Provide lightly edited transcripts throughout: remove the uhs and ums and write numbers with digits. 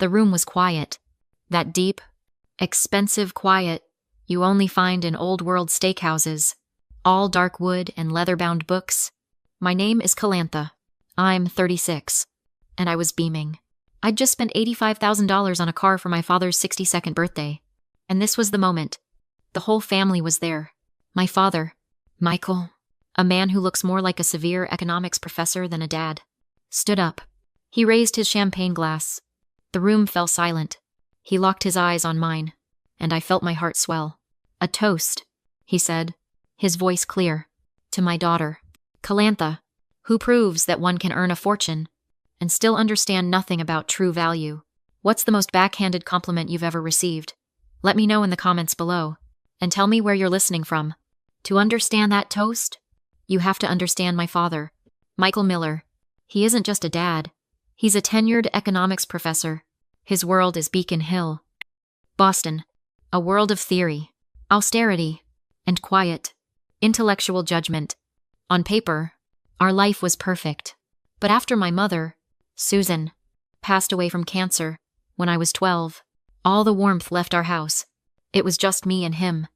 The room was quiet. That deep, expensive quiet you only find in old-world steakhouses. All dark wood and leather-bound books. My name is Calantha. I'm 36. And I was beaming. I'd just spent $85,000 on a car for my father's 62nd birthday. And this was the moment. The whole family was there. My father, Michael, a man who looks more like a severe economics professor than a dad, stood up. He raised his champagne glass. The room fell silent. He locked his eyes on mine, and I felt my heart swell. A toast, he said, his voice clear, to my daughter, Calantha, who proves that one can earn a fortune and still understand nothing about true value. What's the most backhanded compliment you've ever received? Let me know in the comments below, and tell me where you're listening from. To understand that toast, you have to understand my father, Michael Miller. He isn't just a dad. He's a tenured economics professor. His world is Beacon Hill, Boston, a world of theory, austerity, and quiet, intellectual judgment. On paper, our life was perfect. But after my mother, Susan, passed away from cancer when I was 12, all the warmth left our house. It was just me and him,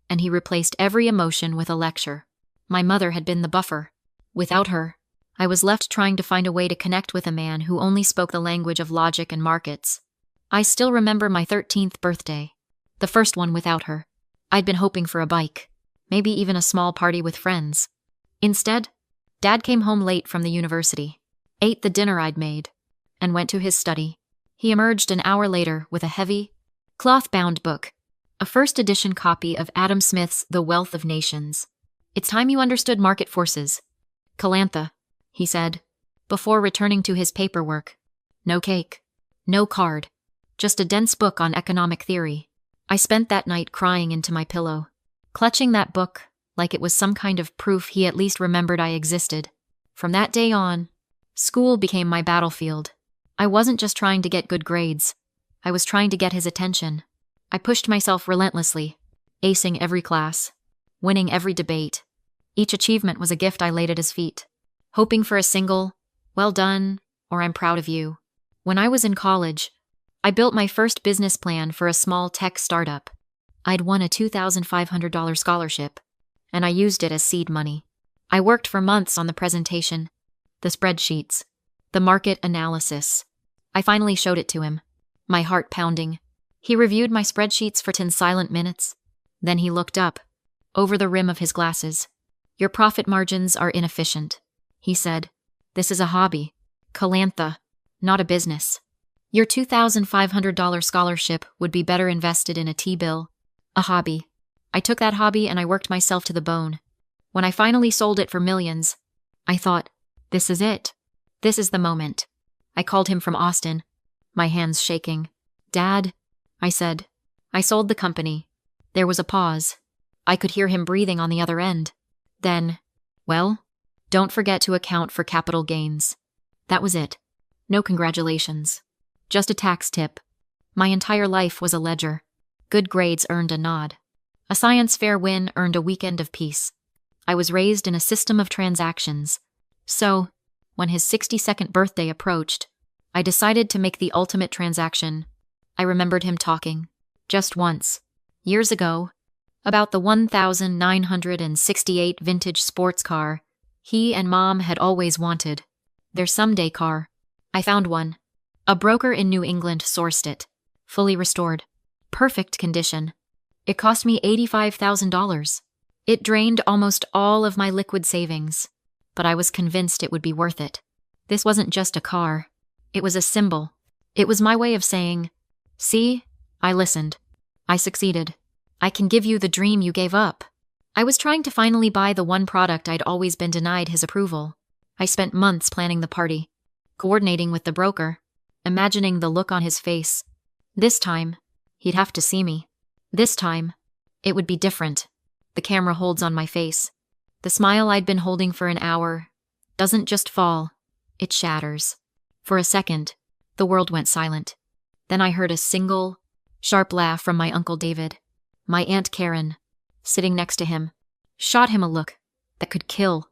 and he replaced every emotion with a lecture. My mother had been the buffer. Without her, I was left trying to find a way to connect with a man who only spoke the language of logic and markets. I still remember my 13th birthday, the first one without her. I'd been hoping for a bike, maybe even a small party with friends. Instead, Dad came home late from the university, ate the dinner I'd made, and went to his study. He emerged an hour later with a heavy, cloth-bound book, a first-edition copy of Adam Smith's The Wealth of Nations. It's time you understood market forces. Calantha, he said, before returning to his paperwork. No cake, no card, just a dense book on economic theory. I spent that night crying into my pillow, clutching that book like it was some kind of proof he at least remembered I existed. From that day on, school became my battlefield. I wasn't just trying to get good grades. I was trying to get his attention. I pushed myself relentlessly, acing every class, winning every debate. Each achievement was a gift I laid at his feet, hoping for a single, "Well done," or "I'm proud of you." When I was in college, I built my first business plan for a small tech startup. I'd won a $2,500 scholarship, and I used it as seed money. I worked for months on the presentation, the spreadsheets, the market analysis. I finally showed it to him, my heart pounding. He reviewed my spreadsheets for 10 silent minutes. Then he looked up, over the rim of his glasses. "Your profit margins are inefficient," he said. "This is a hobby, Calantha, not a business. Your $2,500 scholarship would be better invested in a T-bill, a hobby." I took that hobby and I worked myself to the bone. When I finally sold it for millions, I thought, this is it. This is the moment. I called him from Austin, my hands shaking. "Dad," I said. I sold the company. There was a pause. I could hear him breathing on the other end. Then, "Well, don't forget to account for capital gains." That was it. No congratulations. Just a tax tip. My entire life was a ledger. Good grades earned a nod. A science fair win earned a weekend of peace. I was raised in a system of transactions. So, when his 62nd birthday approached, I decided to make the ultimate transaction. I remembered him talking, just once, years ago, about the 1968 vintage sports car he and Mom had always wanted. Their someday car. I found one. A broker in New England sourced it, fully restored, perfect condition. It cost me $85,000. It drained almost all of my liquid savings, but I was convinced it would be worth it. This wasn't just a car. It was a symbol. It was my way of saying, "See, I listened. I succeeded. I can give you the dream you gave up." I was trying to finally buy the one product I'd always been denied his approval. I spent months planning the party, coordinating with the broker, imagining the look on his face. This time, he'd have to see me. This time, it would be different. The camera holds on my face. The smile I'd been holding for an hour doesn't just fall, it shatters. For a second, the world went silent. Then I heard a single, sharp laugh from my Uncle David. My Aunt Karen, sitting next to him, shot him a look that could kill,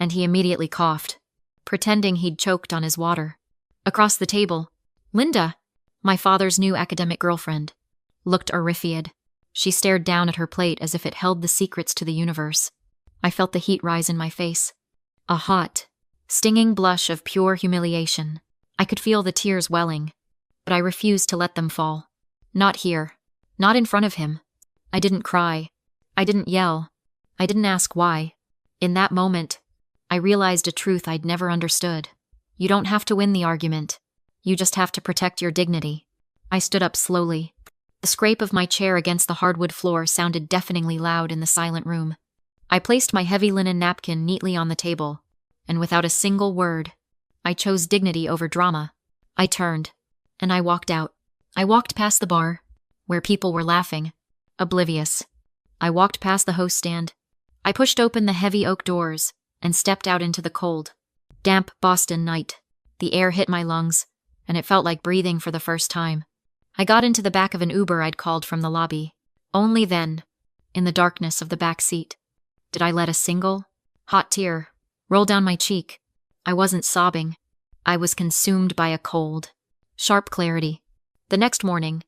and he immediately coughed, pretending he'd choked on his water. Across the table, "Linda," My father's new academic girlfriend. Looked horrified. She stared down at her plate as if it held the secrets to the universe. I felt the heat rise in my face. A hot, stinging blush of pure humiliation. I could feel the tears welling, but I refused to let them fall. Not here. Not in front of him. I didn't cry. I didn't yell. I didn't ask why. In that moment, I realized a truth I'd never understood. You don't have to win the argument. You just have to protect your dignity. I stood up slowly. The scrape of my chair against the hardwood floor sounded deafeningly loud in the silent room. I placed my heavy linen napkin neatly on the table, and without a single word, I chose dignity over drama. I turned, and I walked out. I walked past the bar, where people were laughing, oblivious. I walked past the host stand. I pushed open the heavy oak doors and stepped out into the cold, damp Boston night. The air hit my lungs, and it felt like breathing for the first time. I got into the back of an Uber I'd called from the lobby. Only then, in the darkness of the back seat, did I let a single, hot tear roll down my cheek. I wasn't sobbing. I was consumed by a cold, sharp clarity. The next morning,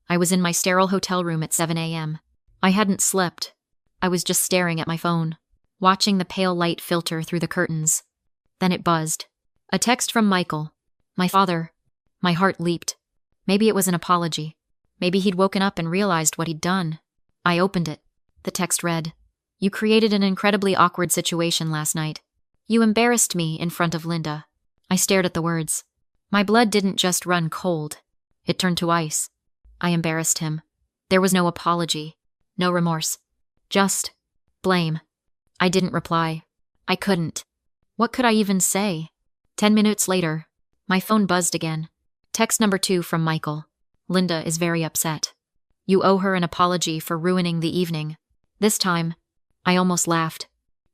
I was in my sterile hotel room at 7 a.m. I hadn't slept. I was just staring at my phone, watching the pale light filter through the curtains. Then it buzzed. A text from Michael, my father. My heart leaped. Maybe it was an apology. Maybe he'd woken up and realized what he'd done. I opened it. The text read, "You created an incredibly awkward situation last night. You embarrassed me in front of Linda." I stared at the words. My blood didn't just run cold. It turned to ice. I embarrassed him. There was no apology, no remorse. Just blame. I didn't reply. I couldn't. What could I even say? 10 minutes later, my phone buzzed again. Text number 2 from Michael. "Linda is very upset. You owe her an apology for ruining the evening." This time, I almost laughed.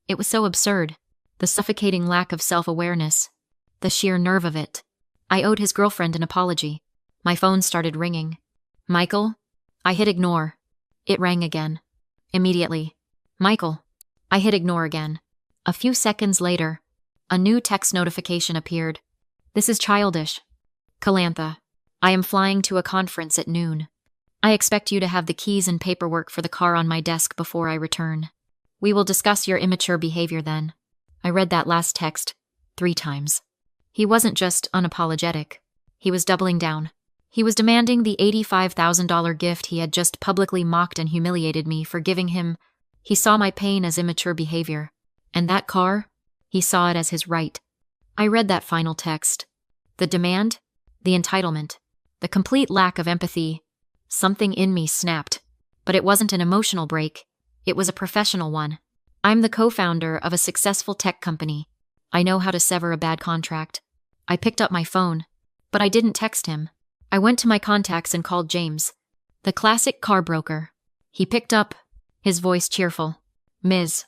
It was so absurd. The suffocating lack of self-awareness. The sheer nerve of it. I owed his girlfriend an apology. My phone started ringing. "Michael?" I hit ignore. It rang again. Immediately. "Michael." I hit ignore again. A few seconds later, a new text notification appeared. "This is childish. Calantha, I am flying to a conference at noon. I expect you to have the keys and paperwork for the car on my desk before I return. We will discuss your immature behavior then." I read that last text 3 times. He wasn't just unapologetic. He was doubling down. He was demanding the $85,000 gift he had just publicly mocked and humiliated me for giving him. He saw my pain as immature behavior. And that car, he saw it as his right. I read that final text. The demand, the entitlement, the complete lack of empathy. Something in me snapped. But it wasn't an emotional break. It was a professional one. I'm the co-founder of a successful tech company. I know how to sever a bad contract. I picked up my phone, but I didn't text him. I went to my contacts and called James, the classic car broker. He picked up, his voice cheerful. "Ms.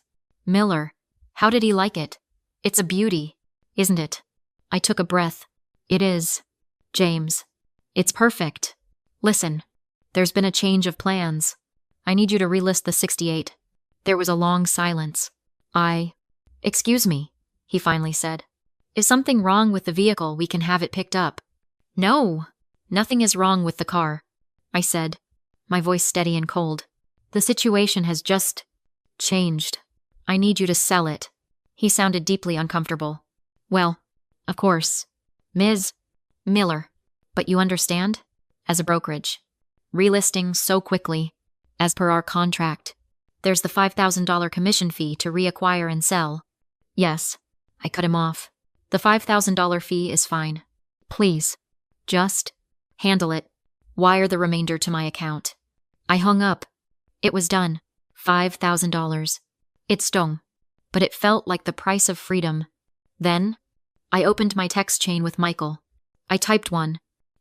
Miller, how did he like it? It's a beauty, isn't it?" I took a breath. "It is, James. It's perfect. Listen, there's been a change of plans. I need you to relist the 68. There was a long silence. Excuse me," he finally said. "Is something wrong with the vehicle? We can have it picked up." "No, nothing is wrong with the car," I said, my voice steady and cold. "The situation has just changed. I need you to sell it." He sounded deeply uncomfortable. "Well, of course, Ms. Miller, but you understand? As a brokerage, relisting so quickly, as per our contract, there's the $5,000 commission fee to reacquire and sell." "Yes," I cut him off. "The $5,000 fee is fine. Please, just handle it. Wire the remainder to my account." I hung up. It was done. $5,000. It stung, but it felt like the price of freedom. Then, I opened my text chain with Michael. I typed one.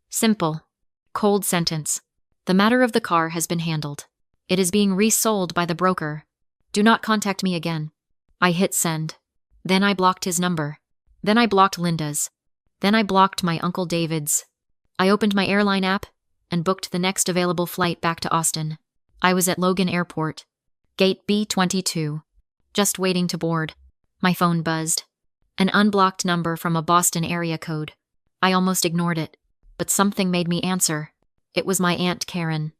Simple, cold sentence. "The matter of the car has been handled. It is being resold by the broker. Do not contact me again." I hit send. Then I blocked his number. Then I blocked Linda's. Then I blocked my Uncle David's. I opened my airline app and booked the next available flight back to Austin. I was at Logan Airport, gate B22, just waiting to board. My phone buzzed. An unblocked number from a Boston area code. I almost ignored it, but something made me answer. It was my Aunt Karen.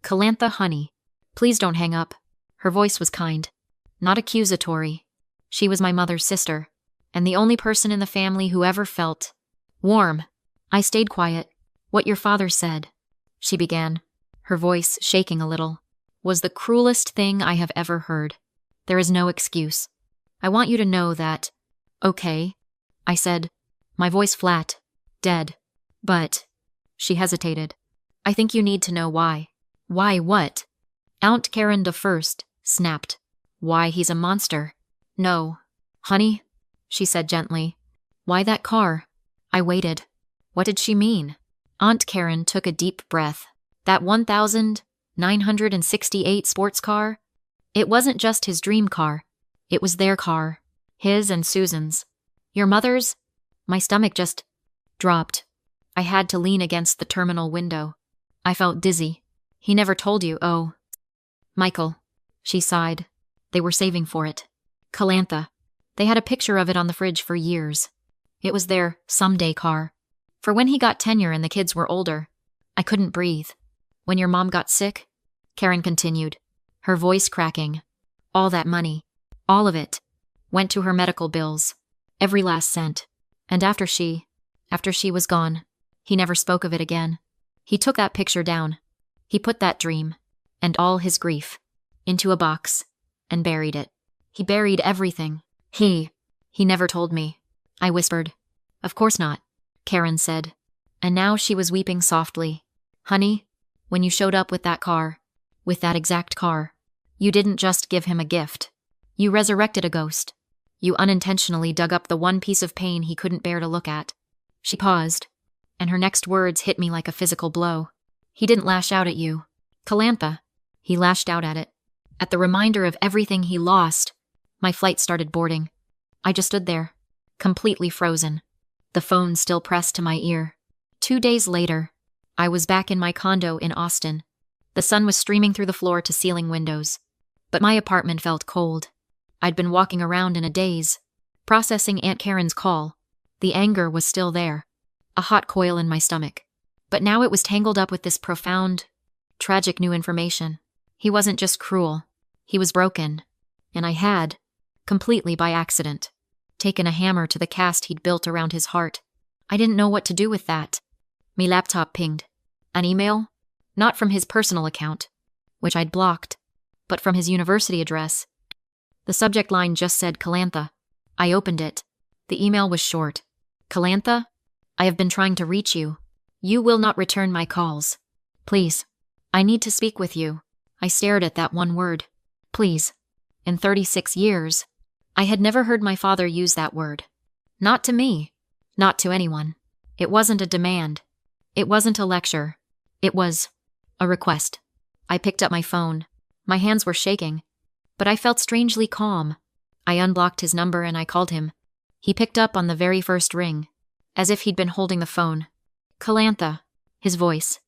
"Calantha, honey. Please don't hang up." Her voice was kind, not accusatory. She was my mother's sister, and the only person in the family who ever felt warm. I stayed quiet. "What your father said," she began, her voice shaking a little, "was the cruelest thing I have ever heard. There is no excuse. I want you to know that." "Okay," I said, my voice flat, dead. "But," she hesitated, "I think you need to know why." "Why what?" Aunt Karen the first snapped. "Why he's a monster." "No, honey," she said gently. "Why that car?" I waited. What did she mean? Aunt Karen took a deep breath. "That 1968 sports car? It wasn't just his dream car. It was their car. His and Susan's. Your mother's?" My stomach just dropped. I had to lean against the terminal window. I felt dizzy. "He never told you, oh." "Michael," she sighed. "They were saving for it. Calantha. They had a picture of it on the fridge for years. It was their someday car. For when he got tenure and the kids were older." I couldn't breathe. "When your mom got sick," Karen continued, her voice cracking, "all that money, all of it, went to her medical bills. Every last cent. And after she was gone, he never spoke of it again. He took that picture down. He put that dream, and all his grief, into a box, and buried it. He buried everything. He never told me." I whispered. "Of course not," Karen said. And now she was weeping softly. "Honey, when you showed up with that car, with that exact car, you didn't just give him a gift. You resurrected a ghost. You unintentionally dug up the one piece of pain he couldn't bear to look at." She paused, and her next words hit me like a physical blow. "He didn't lash out at you, Calantha. He lashed out at it. At the reminder of everything he lost." My flight started boarding. I just stood there, completely frozen, the phone still pressed to my ear. 2 days later, I was back in my condo in Austin. The sun was streaming through the floor-to-ceiling windows, but my apartment felt cold. I'd been walking around in a daze, processing Aunt Karen's call. The anger was still there, a hot coil in my stomach. But now it was tangled up with this profound, tragic new information. He wasn't just cruel, he was broken. And I had, completely by accident, taken a hammer to the cast he'd built around his heart. I didn't know what to do with that. My laptop pinged. An email? Not from his personal account, which I'd blocked, but from his university address. The subject line just said Calantha. I opened it. The email was short. "Calantha, I have been trying to reach you. You will not return my calls. Please, I need to speak with you." I stared at that one word. Please. In 36 years, I had never heard my father use that word. Not to me. Not to anyone. It wasn't a demand. It wasn't a lecture. It was a request. I picked up my phone. My hands were shaking, but I felt strangely calm. I unblocked his number and I called him. He picked up on the very first ring, as if he'd been holding the phone. "Calantha," his voice.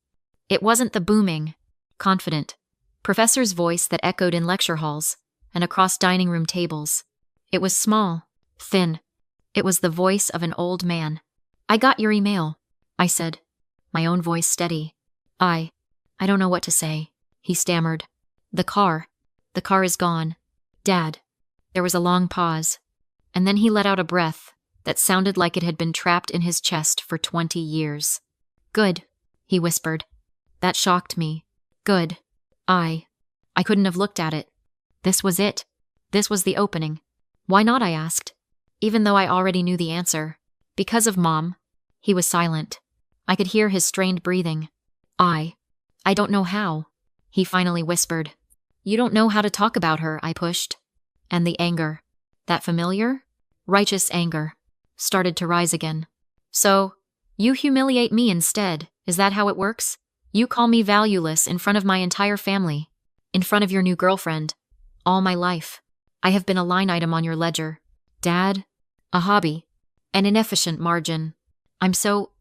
It wasn't the booming, confident, professor's voice that echoed in lecture halls and across dining room tables. It was small, thin. It was the voice of an old man. "I got your email," I said, my own voice steady. I don't know what to say," he stammered. The car is gone. Dad." There was a long pause, and then he let out a breath that sounded like it had been trapped in his chest for 20 years. "Good," he whispered. That shocked me. Good. I couldn't have looked at it. This was it. This was the opening. Why not, I asked, even though I already knew the answer. Because of Mom. He was silent. I could hear his strained breathing. I don't know how, he finally whispered. You don't know how to talk about her, I pushed. And the anger, that familiar, righteous anger, started to rise again. So, you humiliate me instead, is that how it works? You call me valueless in front of my entire family, in front of your new girlfriend. All my life, I have been a line item on your ledger. Dad, a hobby, an inefficient margin. I'm so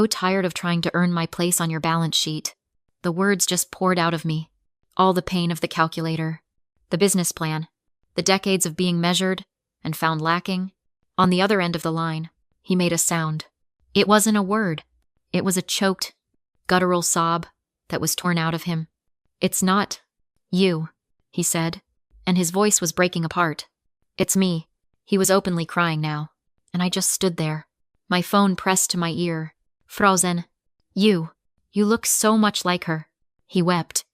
tired of trying to earn my place on your balance sheet. The words just poured out of me. All the pain of the calculator, the business plan, the decades of being measured and found lacking. On the other end of the line, he made a sound. It wasn't a word. It was a choked, guttural sob that was torn out of him. "It's not you," he said, and his voice was breaking apart. "It's me." He was openly crying now, and I just stood there, my phone pressed to my ear. "Frozen. You look so much like her." He wept.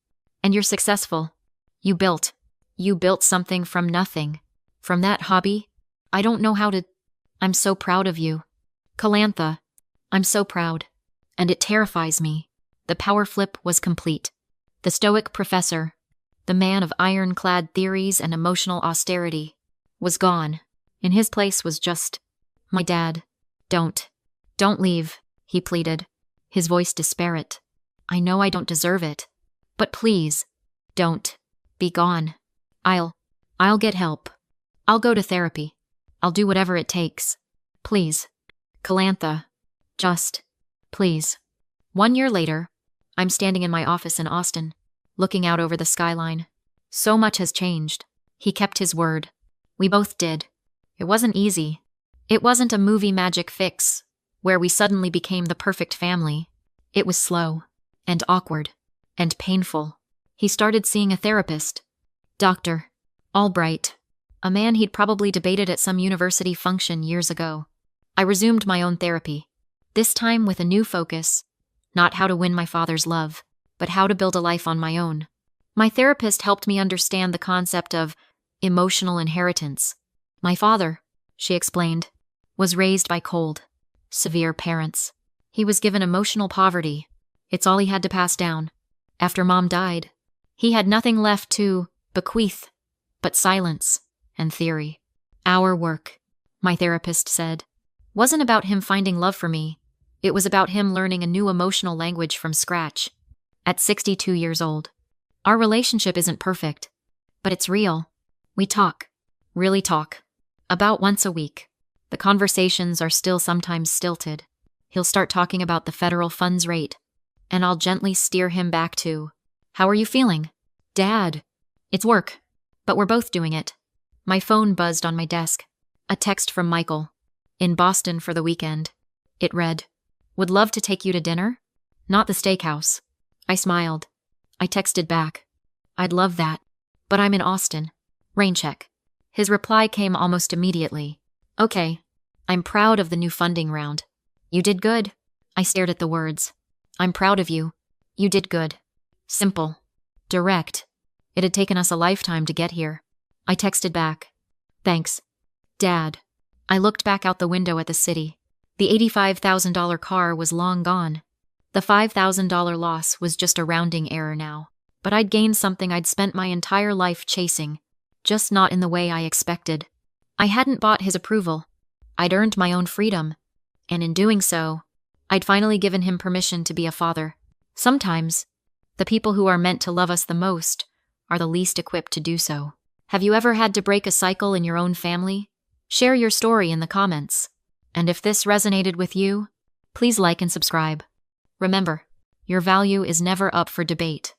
"And you're successful. You built something from nothing. From that hobby. I don't know how to. I'm so proud of you. Calantha. I'm so proud. And it terrifies me." The power flip was complete. The stoic professor, the man of ironclad theories and emotional austerity, was gone. In his place was just my dad. Don't leave," he pleaded, his voice desperate. "I know I don't deserve it. But please, don't be gone. I'll get help. I'll go to therapy. I'll do whatever it takes. Please. Calantha. Just, please." 1 year later, I'm standing in my office in Austin, looking out over the skyline. So much has changed. He kept his word. We both did. It wasn't easy. It wasn't a movie magic fix, where we suddenly became the perfect family. It was slow, and awkward, and painful. He started seeing a therapist. Dr. Albright, a man he'd probably debated at some university function years ago. I resumed my own therapy, this time with a new focus. Not how to win my father's love, but how to build a life on my own. My therapist helped me understand the concept of emotional inheritance. My father, she explained, was raised by cold, severe parents. He was given emotional poverty. It's all he had to pass down. After Mom died, he had nothing left to bequeath but silence and theory. Our work, my therapist said, wasn't about him finding love for me. It was about him learning a new emotional language from scratch. At 62 years old, our relationship isn't perfect, but it's real. We talk, really talk, about once a week. The conversations are still sometimes stilted. He'll start talking about the federal funds rate, and I'll gently steer him back to, "How are you feeling?" "Dad, it's work, but we're both doing it." My phone buzzed on my desk. A text from Michael, in Boston for the weekend. It read, "Would love to take you to dinner? Not the steakhouse." I smiled. I texted back, "I'd love that, but I'm in Austin. Rain check." His reply came almost immediately. "Okay, I'm proud of the new funding round. You did good." I stared at the words. "I'm proud of you. You did good." Simple. Direct. It had taken us a lifetime to get here. I texted back, "Thanks, Dad." I looked back out the window at the city. The $85,000 car was long gone. The $5,000 loss was just a rounding error now. But I'd gained something I'd spent my entire life chasing, just not in the way I expected. I hadn't bought his approval. I'd earned my own freedom. And in doing so, I'd finally given him permission to be a father. Sometimes, the people who are meant to love us the most are the least equipped to do so. Have you ever had to break a cycle in your own family? Share your story in the comments. And if this resonated with you, please like and subscribe. Remember, your value is never up for debate.